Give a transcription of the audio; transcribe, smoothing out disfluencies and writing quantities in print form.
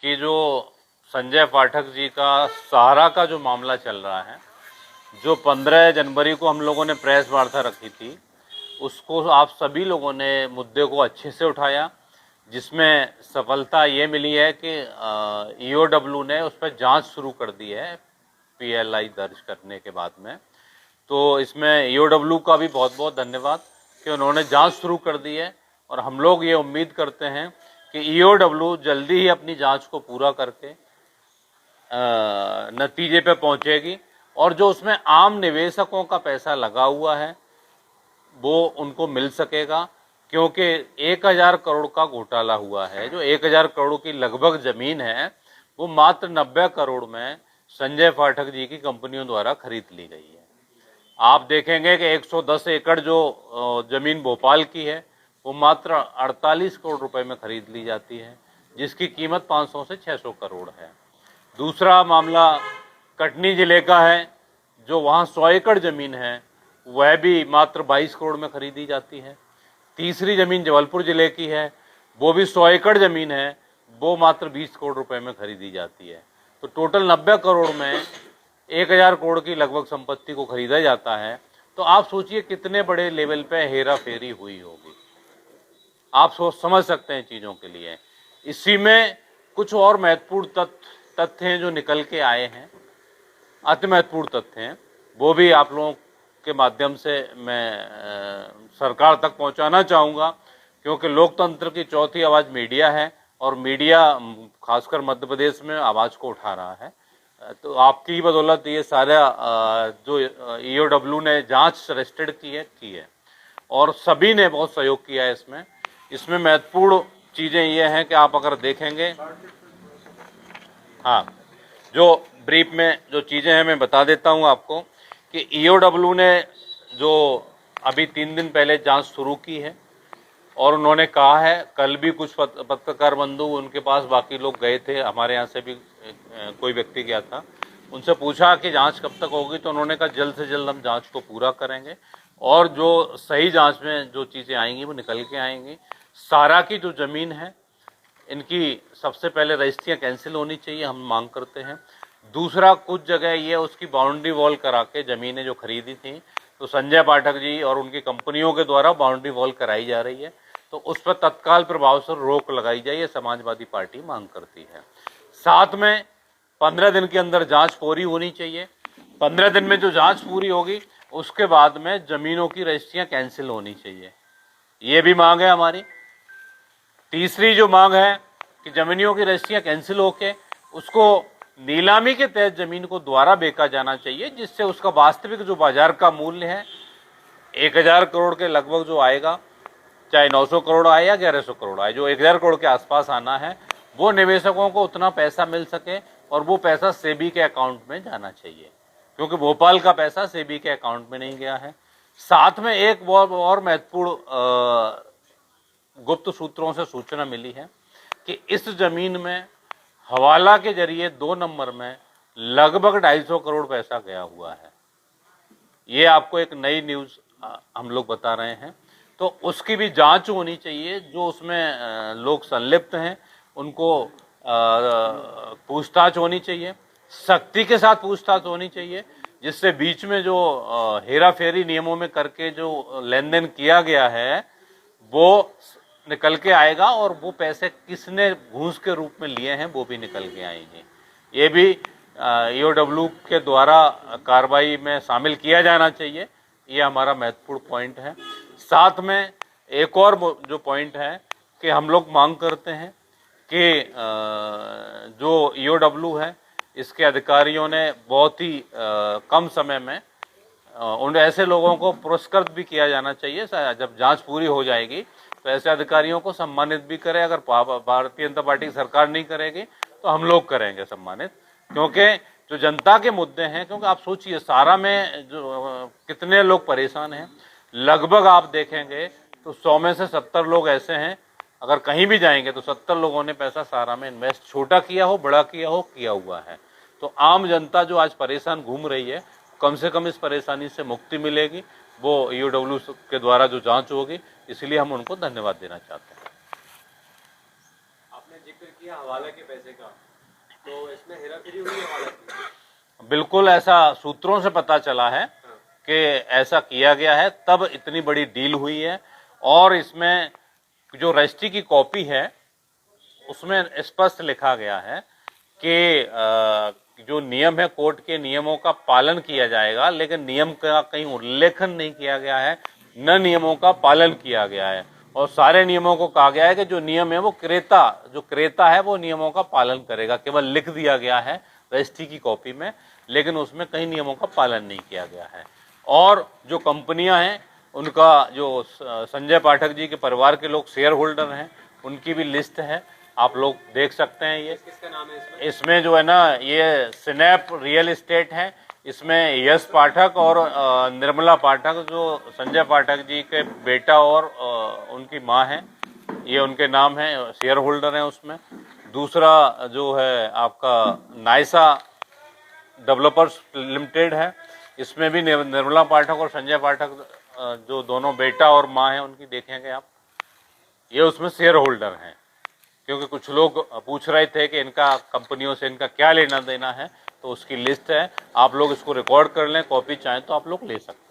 कि जो संजय पाठक जी का सहारा का जो मामला चल रहा है, जो 15 जनवरी को हम लोगों ने प्रेस वार्ता रखी थी, उसको आप सभी लोगों ने मुद्दे को अच्छे से उठाया, जिसमें सफलता ये मिली है कि ईओडब्ल्यू ने उस पर जांच शुरू कर दी है पीएलआई दर्ज करने के बाद में। तो इसमें ईओडब्ल्यू का भी बहुत बहुत धन्यवाद कि उन्होंने जांच शुरू कर दी है, और हम लोग ये उम्मीद करते हैं कि ईओडब्ल्यू जल्दी ही अपनी जांच को पूरा करके नतीजे पे पहुंचेगी, और जो उसमें आम निवेशकों का पैसा लगा हुआ है वो उनको मिल सकेगा, क्योंकि 1000 करोड़ का घोटाला हुआ है। जो 1000 करोड़ की लगभग जमीन है वो मात्र 90 करोड़ में संजय पाठक जी की कंपनियों द्वारा खरीद ली गई है। आप देखेंगे कि 110 एकड़ जो जमीन भोपाल की है वो मात्र 48 करोड़ रुपए में खरीद ली जाती है, जिसकी कीमत 500 से 600 करोड़ है। दूसरा मामला कटनी जिले का है, जो वहाँ 100 एकड़ जमीन है वह भी मात्र 22 करोड़ में खरीदी जाती है। तीसरी जमीन जबलपुर जिले की है, वो भी 100 एकड़ जमीन है, वो मात्र 20 करोड़ रुपए में खरीदी जाती है। तो टोटल 90 करोड़ में 1000 करोड़ की लगभग संपत्ति को खरीदा जाता है। तो आप सोचिए कितने बड़े लेवल पे हेरा फेरी हुई होगी। आप समझ सकते हैं चीज़ों के लिए। इसी में कुछ और महत्वपूर्ण तथ्य हैं जो निकल के आए हैं, अति महत्वपूर्ण तथ्य हैं, वो भी आप लोगों के माध्यम से मैं सरकार तक पहुंचाना चाहूँगा, क्योंकि लोकतंत्र की चौथी आवाज़ मीडिया है, और मीडिया खासकर मध्य प्रदेश में आवाज़ को उठा रहा है। तो आपकी बदौलत ये सारा जो ईओडब्ल्यू ने जांच रजिस्टर्ड की है, और सभी ने बहुत सहयोग किया है इसमें महत्वपूर्ण चीज़ें ये हैं कि आप अगर देखेंगे, हाँ, जो ब्रीफ में जो चीज़ें हैं मैं बता देता हूँ आपको कि ईओडब्ल्यू ने जो अभी 3 दिन पहले जांच शुरू की है, और उन्होंने कहा है, कल भी कुछ पत्रकार बंधु उनके पास, बाकी लोग गए थे, हमारे यहाँ से भी कोई व्यक्ति गया था, उनसे पूछा कि जांच कब तक होगी, तो उन्होंने कहा जल्द से जल्द हम जांच को पूरा करेंगे, और जो सही जांच में जो चीज़ें आएंगी वो निकल के आएंगी। सारा की जो ज़मीन है, इनकी सबसे पहले रजिस्ट्रियाँ कैंसिल होनी चाहिए, हम मांग करते हैं। दूसरा, कुछ जगह ये उसकी बाउंड्री वॉल करा के ज़मीनें जो खरीदी थी, तो संजय पाठक जी और उनकी कंपनियों के द्वारा बाउंड्री वॉल कराई जा रही है, तो उस पर तत्काल प्रभाव से रोक लगाई जाए, ये समाजवादी पार्टी मांग करती है। साथ में 15 दिन के अंदर जांच पूरी होनी चाहिए। 15 दिन में जो जांच पूरी होगी उसके बाद में ज़मीनों की रजिस्ट्रियाँ कैंसिल होनी चाहिए, ये भी मांग है हमारी। तीसरी जो मांग है कि ज़मीनों की रजिस्ट्रियाँ कैंसिल होके उसको नीलामी के तहत ज़मीन को दोबारा बेचा जाना चाहिए, जिससे उसका वास्तविक जो बाजार का मूल्य है 1000 करोड़ के लगभग जो आएगा, चाहे 900 करोड़ आए या 1100 करोड़ आए, जो 1000 करोड़ के आसपास आना है, वो निवेशकों को उतना पैसा मिल सके, और वो पैसा सेबी के अकाउंट में जाना चाहिए, क्योंकि भोपाल का पैसा सेबी के अकाउंट में नहीं गया है। साथ में एक और महत्वपूर्ण गुप्त सूत्रों से सूचना मिली है कि इस जमीन में हवाला के जरिए 2 नंबर में लगभग 250 करोड़ पैसा गया हुआ है। ये आपको एक नई न्यूज़ हम लोग बता रहे हैं, तो उसकी भी जांच होनी चाहिए। जो उसमें लोग संलिप्त हैं उनको पूछताछ होनी चाहिए, सख्ती के साथ पूछताछ होनी चाहिए, जिससे बीच में जो हेरा फेरी नियमों में करके जो लेन देन किया गया है वो निकल के आएगा, और वो पैसे किसने घूस के रूप में लिए हैं वो भी निकल के आएंगे। ये भी ईओडब्ल्यू के द्वारा कार्रवाई में शामिल किया जाना चाहिए, ये हमारा महत्वपूर्ण पॉइंट है। साथ में एक और जो पॉइंट है कि हम लोग मांग करते हैं कि जो ईओडब्ल्यू है, इसके अधिकारियों ने बहुत ही कम समय में उन ऐसे लोगों को पुरस्कृत भी किया जाना चाहिए। जब जांच पूरी हो जाएगी तो ऐसे अधिकारियों को सम्मानित भी करें। अगर भारतीय जनता पार्टी की सरकार नहीं करेगी तो हम लोग करेंगे सम्मानित, क्योंकि जो जनता के मुद्दे हैं, क्योंकि आप सोचिए सारा में जो कितने लोग परेशान हैं, लगभग आप देखेंगे तो 100 में से 70 लोग ऐसे हैं, अगर कहीं भी जाएंगे तो 70 लोगों ने पैसा सारा में इन्वेस्ट, छोटा किया हो बड़ा किया हो, किया हुआ है। तो आम जनता जो आज परेशान घूम रही है, कम से कम इस परेशानी से मुक्ति मिलेगी, वो ईओडब्ल्यू के द्वारा जो जांच होगी, इसलिए हम उनको धन्यवाद देना चाहते हैं। आपने जिक्र किया हवाला के पैसे का, तो इसमें हेराफेरी हुई है हवाला की? बिल्कुल ऐसा सूत्रों से पता चला है कि ऐसा किया गया है, तब इतनी बड़ी डील हुई है। और इसमें जो रजिस्ट्री की कॉपी है उसमें स्पष्ट लिखा गया है कि जो नियम है कोर्ट के नियमों का पालन किया जाएगा, लेकिन नियम का कहीं उल्लेखन नहीं किया गया है, न नियमों का पालन किया गया है। और सारे नियमों को कहा गया है कि जो नियम है वो क्रेता है वो नियमों का पालन करेगा, केवल लिख दिया गया है रजिस्ट्री की कॉपी में, लेकिन उसमें कहीं नियमों का पालन नहीं किया गया है। और जो कंपनियां हैं उनका जो संजय पाठक जी के परिवार के लोग शेयर होल्डर हैं उनकी भी लिस्ट है, आप लोग देख सकते हैं। ये किसका नाम है इसमें? इसमें जो है ना ये स्नैप रियल एस्टेट है, इसमें यश पाठक और निर्मला पाठक जो संजय पाठक जी के बेटा और उनकी माँ है, ये उनके नाम है, शेयर होल्डर हैं उसमें। दूसरा जो है आपका नायसा डेवलपर्स लिमिटेड है, इसमें भी निर्मला पाठक और संजय पाठक जो दोनों बेटा और माँ है उनकी देखेंगे आप, ये उसमें शेयर होल्डर हैं। क्योंकि कुछ लोग पूछ रहे थे कि इनका कंपनियों से इनका क्या लेना देना है, तो उसकी लिस्ट है, आप लोग इसको रिकॉर्ड कर लें, कॉपी चाहें तो आप लोग ले सकते हैं।